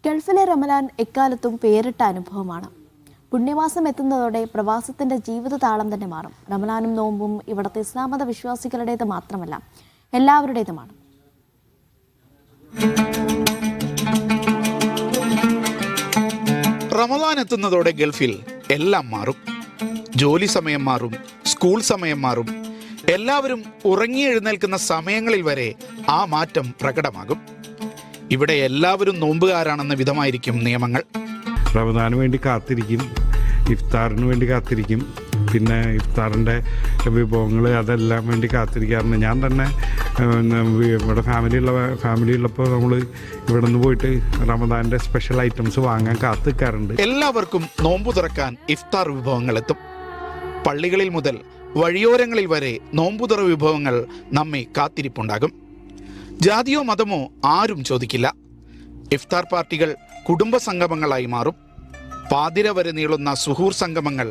ഗൾഫിലെ റമലാൻ എക്കാലത്തും പേരിട്ട അനുഭവമാണ്. പുണ്യമാസം എത്തുന്നതോടെ പ്രവാസത്തിന്റെ ജീവിതതാളം തന്നെ മാറും. റമലാനും നോമ്പും ഇവിടുത്തെ ഇസ്ലാമത വിശ്വാസികളുടേത് മാത്രമല്ല, എല്ലാവരുടേതുമാണ്. റമലാൻ എത്തുന്നതോടെ ഗൾഫിൽ എല്ലാം മാറും. ജോലി സമയം മാറും, സ്കൂൾ സമയം മാറും. എല്ലാവരും ഉറങ്ങി എഴുന്നേൽക്കുന്ന സമയങ്ങളിൽ വരെ ആ മാറ്റം പ്രകടമാകും. ഇവിടെ എല്ലാവരും നോമ്പുകാരാണെന്ന വിധമായിരിക്കും നിയമങ്ങൾ. റമദാന് വേണ്ടി കാത്തിരിക്കും, ഇഫ്താറിന് വേണ്ടി കാത്തിരിക്കും, പിന്നെ ഇഫ്താറിൻ്റെ വിഭവങ്ങൾ അതെല്ലാം വേണ്ടി കാത്തിരിക്കാറുണ്ട്. ഞാൻ തന്നെ ഇവിടെ ഫാമിലി ഉള്ളപ്പോൾ നമ്മൾ ഇവിടെ നിന്ന് പോയിട്ട് റമദാൻ്റെ സ്പെഷ്യൽ ഐറ്റംസ് വാങ്ങാൻ കാത്തിരിക്കാറുണ്ട്. എല്ലാവർക്കും നോമ്പു തുറക്കാൻ ഇഫ്താർ വിഭവങ്ങൾ എത്തും. പള്ളികളിൽ മുതൽ വഴിയോരങ്ങളിൽ വരെ നോമ്പുതുറ വിഭവങ്ങൾ നമ്മെ കാത്തിരിപ്പുണ്ടാകും. ജാതിയോ മതമോ ആരും ചോദിക്കില്ല. ഇഫ്താർ പാർട്ടികൾ കുടുംബ സംഗമങ്ങളായി മാറും. പാതിര വരെ നീളുന്ന സുഹൂർ സംഗമങ്ങൾ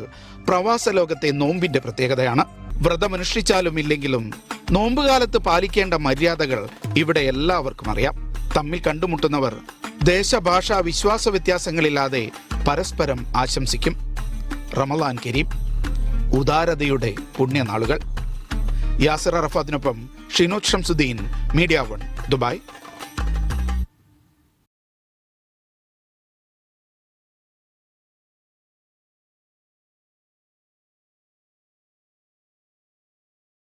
പ്രവാസ ലോകത്തെ നോമ്പിന്റെ പ്രത്യേകതയാണ്. വ്രതമനുഷ്ഠിച്ചാലും ഇല്ലെങ്കിലും നോമ്പുകാലത്ത് പാലിക്കേണ്ട മര്യാദകൾ ഇവിടെ എല്ലാവർക്കും അറിയാം. തമ്മിൽ കണ്ടുമുട്ടുന്നവർ ദേശഭാഷാ വിശ്വാസ വ്യത്യാസങ്ങളില്ലാതെ പരസ്പരം ആശംസിക്കും. റമളാൻ കരീം, ഉദാരതയുടെ പുണ്യനാളുകൾ. യാസിർ അറഫാത്തിനൊപ്പം ഷിനോദ് ഷംസുദ്ദീൻ, മീഡിയ 1, ദുബായ്.